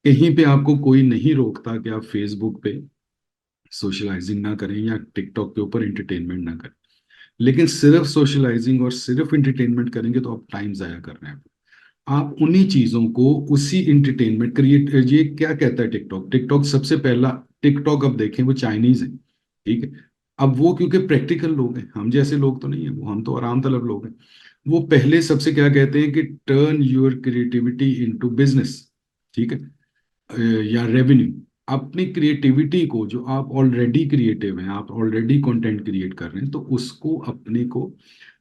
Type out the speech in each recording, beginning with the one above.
कहीं पे आपको कोई नहीं रोकता कि आप फेसबुक पे सोशलाइजिंग ना करें या टिकटॉक के ऊपर एंटरटेनमेंट ना करें। लेकिन सिर्फ सोशलाइजिंग और सिर्फ एंटरटेनमेंट करेंगे तो आप टाइम जाया कर रहे हैं। आप उन्हीं चीजों को उसी एंटरटेनमेंट क्रिएट, ये क्या कहता है टिकटॉक, टिकटॉक सबसे पहला, टिकटॉक अब देखें वो चाइनीज है, ठीक है। अब वो क्योंकि प्रैक्टिकल लोग हैं, हम जैसे लोग तो नहीं है वो, हम तो आराम तलब लोग हैं। वो पहले सबसे क्या कहते हैं कि turn your creativity into business, ठीक है, या रेवेन्यू। अपनी क्रिएटिविटी को, जो आप ऑलरेडी क्रिएटिव हैं, आप ऑलरेडी कंटेंट क्रिएट कर रहे हैं, तो उसको अपने को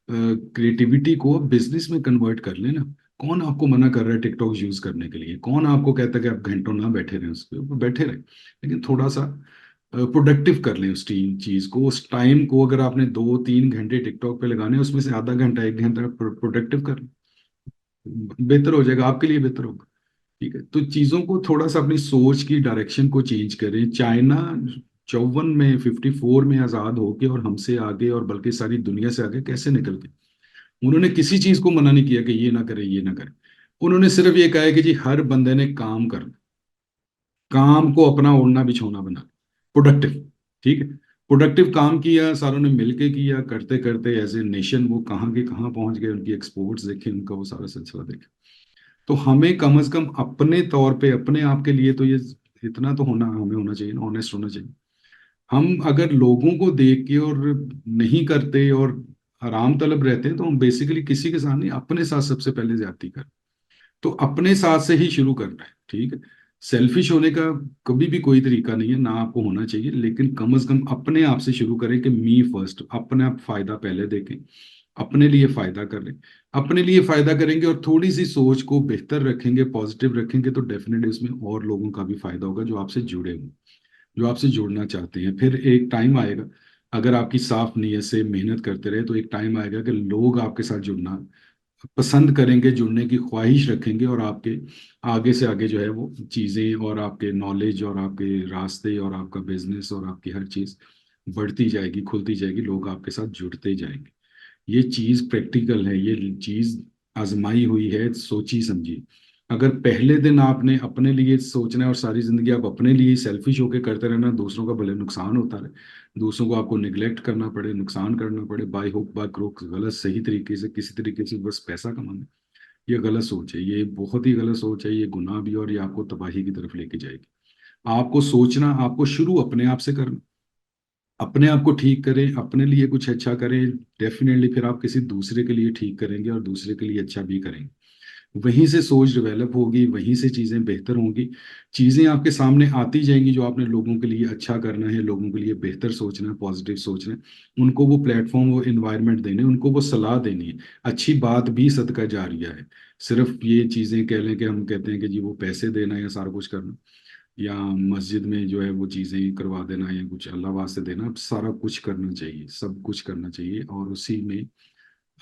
क्रिएटिविटी को बिजनेस में कन्वर्ट कर लेना। कौन आपको मना कर रहा है टिकटॉक यूज करने के लिए? कौन आपको कहता है कि आप घंटों ना बैठे रहें उस पर? बैठे रहें, लेकिन थोड़ा सा प्रोडक्टिव कर लें उस चीज को, उस टाइम को। अगर आपने 2-3 घंटे टिकटॉक पे लगाने, उसमें से आधा घंटा 1 घंटा प्रोडक्टिव कर लें, बेहतर हो जाएगा, आपके लिए बेहतर होगा। ठीक है, तो चीजों को थोड़ा सा अपनी सोच की डायरेक्शन को चेंज करें। चाइना 54 में आजाद होके और हमसे आगे, और बल्कि सारी दुनिया से आगे कैसे निकल गए? उन्होंने किसी चीज को मना नहीं किया कि ये ना करे ये ना करे। उन्होंने सिर्फ ये कहा है कि जी हर बंदे ने काम करना, काम को अपना ओढ़ना बिछौना बना, प्रोडक्टिव, ठीक है। प्रोडक्टिव काम किया, सारों ने मिलके किया, करते करते एज ए नेशन वो कहाँ के कहाँ पहुंच गए, उनकी एक्सपोर्ट्स देखे, उनका वो सारा सिलसिला देखे। तो हमें कम से कम अपने तौर पे, अपने आप के लिए तो ये इतना तो होना, हमें होना चाहिए ना, ऑनेस्ट होना चाहिए। हम अगर लोगों को देख के और नहीं करते और आराम तलब रहते हैं, तो हम बेसिकली किसी के साथ नहीं, अपने साथ सबसे पहले ज्यादती कर। तो अपने साथ से ही शुरू करना है, ठीक है। सेल्फिश होने का कभी भी कोई तरीका नहीं है, ना आपको होना चाहिए, लेकिन कम से कम अपने आप से शुरू करें कि मी फर्स्ट, अपने आप फायदा पहले देखें, अपने लिए फायदा करें। अपने लिए फायदा करेंगे और थोड़ी सी सोच को बेहतर रखेंगे, पॉजिटिव रखेंगे, तो डेफिनेटली उसमें और लोगों का भी फायदा होगा जो आपसे जुड़े हुए, जो आपसे जुड़ना चाहते हैं। फिर एक टाइम आएगा, अगर आपकी साफ नीयत से मेहनत करते रहे, तो एक टाइम आएगा कि लोग आपके साथ जुड़ना पसंद करेंगे, जुड़ने की ख्वाहिश रखेंगे, और आपके आगे से आगे जो है वो चीज़ें, और आपके नॉलेज और आपके रास्ते और आपका बिजनेस और आपकी हर चीज़ बढ़ती जाएगी, खुलती जाएगी, लोग आपके साथ जुड़ते जाएंगे। ये चीज प्रैक्टिकल है, ये चीज आजमाई हुई है, सोची समझी। अगर पहले दिन आपने अपने लिए सोचना है और सारी जिंदगी आप अपने लिए सेल्फिश होकर करते रहना, दूसरों का भले नुकसान होता रहे, दूसरों को आपको निग्लेक्ट करना पड़े, नुकसान करना पड़े, बाय हुक बाय क्रोक, गलत सही तरीके से किसी तरीके से बस पैसा कमाना, ये गलत सोच है, ये बहुत ही गलत सोच है, ये गुनाह भी, और ये आपको तबाही की तरफ लेके जाएगी। आपको सोचना, आपको शुरू अपने आप से करना, अपने आप को ठीक करें, अपने लिए कुछ अच्छा करें, डेफिनेटली फिर आप किसी दूसरे के लिए ठीक करेंगे और दूसरे के लिए अच्छा भी करेंगे। वहीं से सोच डेवलप होगी, वहीं से चीजें बेहतर होंगी। चीजें आपके सामने आती जाएंगी, जो आपने लोगों के लिए अच्छा करना है, लोगों के लिए बेहतर सोचना है, पॉजिटिव सोचना है, उनको वो प्लेटफॉर्म, वो इन्वायरमेंट देने, उनको वो सलाह देनी है। अच्छी बात भी सदका जारिया है। सिर्फ ये चीजें कह लें कि हम कहते हैं कि जी वो पैसे देना या सारा कुछ करना, या मस्जिद में जो है वो चीज़ें करवा देना, या कुछ अल्लाह वास्ते देना, सारा कुछ करना चाहिए, सब कुछ करना चाहिए। और उसी में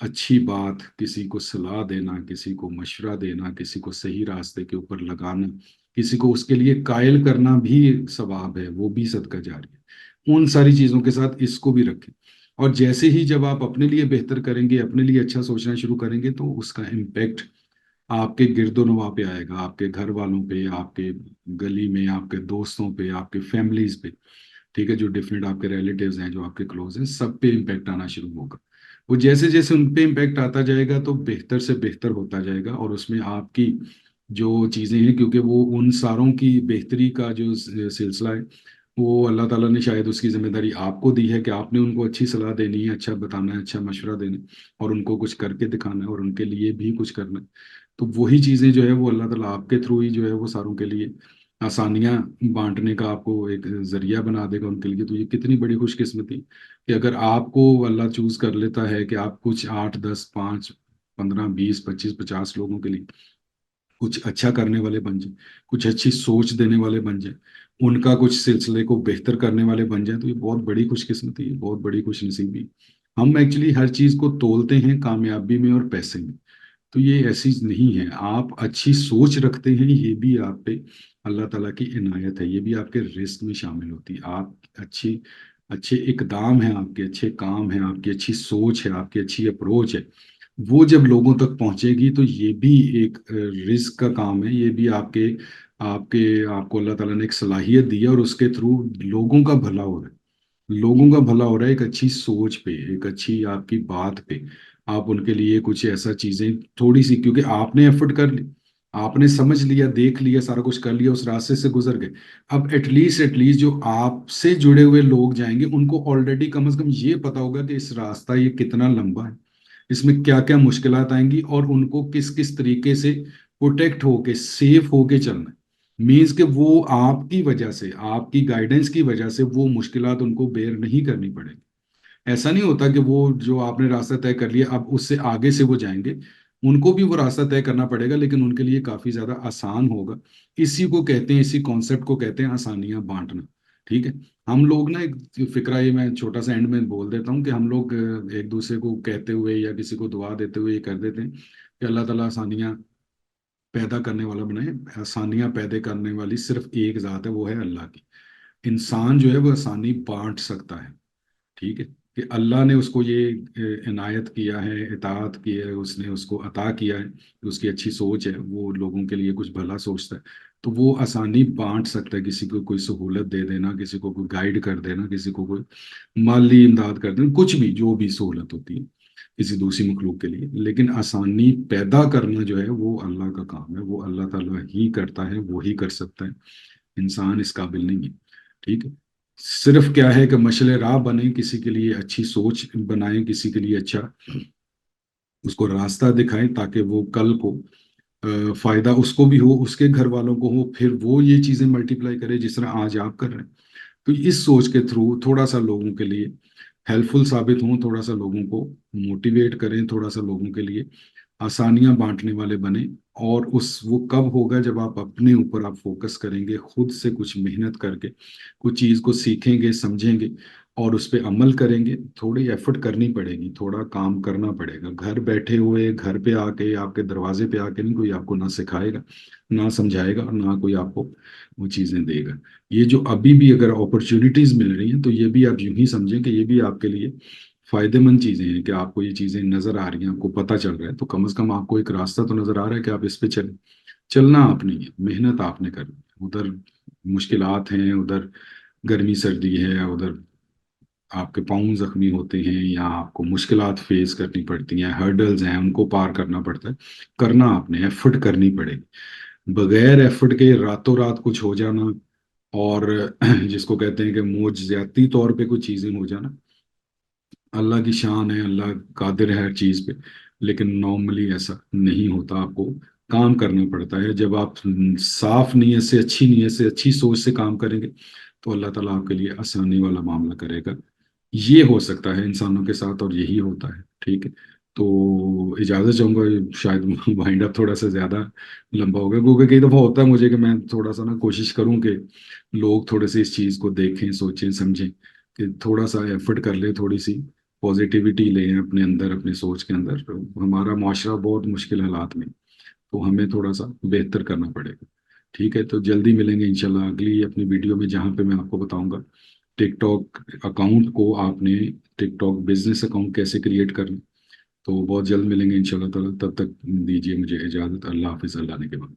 अच्छी बात, किसी को सलाह देना, किसी को मशवरा देना, किसी को सही रास्ते के ऊपर लगाना, किसी को उसके लिए कायल करना भी एक सवाब है, वो भी सदका जारी है। उन सारी चीज़ों के साथ इसको भी रखें। और जैसे ही जब आप अपने लिए बेहतर करेंगे, अपने लिए अच्छा सोचना शुरू करेंगे, तो उसका इम्पैक्ट आपके गिरदोनवा पे आएगा, आपके घर वालों पे, आपके गली में, आपके दोस्तों पे, आपके फैमिलीज पे, ठीक है, जो डिफरेंट आपके रिलेटिव्स हैं, जो आपके क्लोज हैं, सब पे इम्पैक्ट आना शुरू होगा। वो जैसे जैसे उन पे इम्पैक्ट आता जाएगा, तो बेहतर से बेहतर होता जाएगा, और उसमें आपकी जो चीज़ें हैं, क्योंकि वो उन सारों की बेहतरी का जो सिलसिला है, वो अल्लाह ताला ने शायद उसकी जिम्मेदारी आपको दी है कि आपने उनको अच्छी सलाह देनी है, अच्छा बताना है, अच्छा मशवरा देना है, और उनको कुछ करके दिखाना है, और उनके लिए भी कुछ करना है। तो वही चीज़ें जो है वो अल्लाह ताला आपके थ्रू ही जो है वो सारों के लिए आसानियां बांटने का आपको एक जरिया बना देगा उनके लिए। तो ये कितनी बड़ी खुशकिस्मती कि अगर आपको अल्लाह चूज कर लेता है कि आप कुछ 8, 10, 5, 15, 20, 25, 50 लोगों के लिए कुछ अच्छा करने वाले बन जाए, कुछ अच्छी सोच देने वाले बन जाए, उनका कुछ सिलसिले को बेहतर करने वाले बन जाए, तो ये बहुत बड़ी खुशकिस्मती है, बहुत बड़ी खुशनसीबी। हम एक्चुअली हर चीज को तोलते हैं कामयाबी में और पैसे में, तो ये ऐसी नहीं है। आप अच्छी सोच रखते हैं, ये भी आप पे अल्लाह ताला की इनायत है, ये भी आपके रिस्क में शामिल होती है। आप अच्छी, अच्छे इकदाम हैं आपके, अच्छे काम हैं आपकी, अच्छी सोच है आपकी, अच्छी अप्रोच है, वो जब लोगों तक पहुंचेगी, तो ये भी एक रिस्क का काम है, ये भी आपके آپ کو اللہ تعالیٰ نے ایک صلاحیت دی ہے اور اس کے تھرو لوگوں کا بھلا ہو رہا ہے، لوگوں کا بھلا ہو رہا ہے ایک اچھی سوچ پہ، ایک اچھی آپ کی بات پہ، آپ ان کے لیے کچھ ایسا چیزیں تھوڑی سی، کیونکہ آپ نے ایفرٹ کر لی، آپ نے سمجھ لیا، دیکھ لیا، سارا کچھ کر لیا، اس راستے سے گزر گئے، اب ایٹ لیسٹ جو آپ سے جڑے ہوئے لوگ جائیں گے ان کو آلریڈی کم از کم یہ پتا ہوگا کہ اس راستہ یہ کتنا لمبا ہے، اس میں کیا کیا مشکلات آئیں گی، اور ان کو کس کس طریقے سے پروٹیکٹ ہو کے سیف ہو کے چلنا ہے، مینس کہ وہ آپ کی وجہ سے، آپ کی گائیڈنس کی وجہ سے وہ مشکلات ان کو بیئر نہیں کرنی پڑے گی۔ ایسا نہیں ہوتا کہ وہ جو آپ نے راستہ طے کر لیا اب اس سے آگے سے وہ جائیں گے، ان کو بھی وہ راستہ طے کرنا پڑے گا، لیکن ان کے لیے کافی زیادہ آسان ہوگا۔ اسی کو کہتے ہیں، اسی کانسیپٹ کو کہتے ہیں آسانیاں بانٹنا، ٹھیک ہے؟ ہم لوگ نا، ایک فقرہ یہ میں چھوٹا سا اینڈ میں بول دیتا ہوں کہ ہم لوگ ایک دوسرے کو کہتے ہوئے یا کسی کو دعا دیتے ہوئے یہ کر دیتے ہیں کہ اللہ تعالیٰ آسانیاں پیدا کرنے والا بنائے۔ آسانیاں پیدا کرنے والی صرف ایک ذات ہے، وہ ہے اللہ کی۔ انسان جو ہے وہ آسانی بانٹ سکتا ہے، ٹھیک ہے؟ کہ اللہ نے اس کو یہ عنایت کیا ہے، اطاعت کی ہے، اس نے اس کو عطا کیا ہے کہ اس کی اچھی سوچ ہے، وہ لوگوں کے لیے کچھ بھلا سوچتا ہے، تو وہ آسانی بانٹ سکتا ہے، کسی کو کوئی سہولت دے دینا، کسی کو کوئی گائیڈ کر دینا، کسی کو کوئی مالی امداد کر دینا، کچھ بھی جو بھی سہولت ہوتی ہے کسی دوسری مخلوق کے لیے، لیکن آسانی پیدا کرنا جو ہے وہ اللہ کا کام ہے، وہ اللہ تعالیٰ ہی کرتا ہے، وہی کر سکتا ہے، انسان اس قابل نہیں ہے، ٹھیک ہے؟ صرف کیا ہے کہ مشل راہ بنے، کسی کے لیے اچھی سوچ بنائیں، کسی کے لیے اچھا اس کو راستہ دکھائیں، تاکہ وہ کل کو فائدہ اس کو بھی ہو، اس کے گھر والوں کو ہو، پھر وہ یہ چیزیں ملٹیپلائی کرے جس طرح آج آپ کر رہے ہیں۔ تو اس سوچ کے تھرو تھوڑا سا لوگوں کے لیے ہیلپ فل ثابت ہوں، تھوڑا سا لوگوں کو موٹیویٹ کریں، تھوڑا سا لوگوں کے لیے آسانیاں بانٹنے والے بنے، اور وہ کب ہوگا جب آپ اپنے اوپر آپ فوکس کریں گے، خود سے کچھ محنت کر کے کچھ چیز کو سیکھیں گے، سمجھیں گے، اور اس پہ عمل کریں گے، تھوڑی ایفرٹ کرنی پڑے گی، تھوڑا کام کرنا پڑے گا، گھر بیٹھے ہوئے گھر پہ آ کے آپ کے دروازے پہ آ کے نہیں کوئی آپ کو نہ سکھائے گا، نہ سمجھائے گا، اور نہ کوئی آپ کو وہ چیزیں دے گا۔ یہ جو ابھی بھی اگر اپرچونیٹیز مل رہی ہیں تو یہ بھی آپ یوں ہی سمجھیں کہ یہ بھی آپ کے لیے فائدے مند چیزیں ہیں، کہ آپ کو یہ چیزیں نظر آ رہی ہیں، آپ کو پتہ چل رہا ہے، تو کم از کم آپ کو ایک راستہ تو نظر آ رہا ہے کہ آپ اس پہ چلیں۔ چلنا آپ نہیں ہے، محنت آپ نے کرنی ہے، ادھر مشکلات ہیں، ادھر گرمی سردی ہے، ادھر آپ کے پاؤں زخمی ہوتے ہیں، یا آپ کو مشکلات فیس کرنی پڑتی ہیں، ہرڈلز ہیں ان کو پار کرنا پڑتا ہے، کرنا آپ نے، ایفرٹ کرنی پڑے گی، بغیر ایفرٹ کے راتوں رات کچھ ہو جانا، اور جس کو کہتے ہیں کہ معجزاتی طور پہ کچھ چیزیں ہو جانا، اللہ کی شان ہے، اللہ قادر ہے ہر چیز پہ، لیکن نارملی ایسا نہیں ہوتا، آپ کو کام کرنا پڑتا ہے، جب آپ صاف نیت سے، اچھی نیت سے، اچھی سوچ سے کام کریں گے تو اللہ تعالیٰ آپ کے لیے آسانی والا معاملہ کرے گا۔ یہ ہو سکتا ہے انسانوں کے ساتھ، اور یہی ہوتا ہے، ٹھیک ہے؟ تو اجازت چاہوں گا، شاید وائنڈ اپ تھوڑا سا زیادہ لمبا ہوگا، کیونکہ کئی دفعہ ہوتا ہے مجھے کہ میں تھوڑا سا نا کوشش کروں کہ لوگ تھوڑے سے اس چیز کو دیکھیں، سوچیں، سمجھیں، کہ تھوڑا سا ایفرٹ کر لیں، تھوڑی سی پازیٹیوٹی لیں اپنے اندر، اپنے سوچ کے اندر۔ ہمارا معاشرہ بہت مشکل حالات میں، تو ہمیں تھوڑا سا بہتر کرنا پڑے گا، ٹھیک ہے؟ تو جلدی ملیں گے انشاءاللہ اگلی اپنی ویڈیو میں، جہاں پہ میں آپ کو بتاؤں گا ٹک ٹاک اکاؤنٹ کو آپ نے، ٹک ٹاک بزنس اکاؤنٹ کیسے کریٹ کرنا۔ تو بہت جلد ملیں گے انشاءاللہ تعالیٰ، تب تک دیجیے مجھے اجازت، اللہ حافظ، اللہ نے کے بعد۔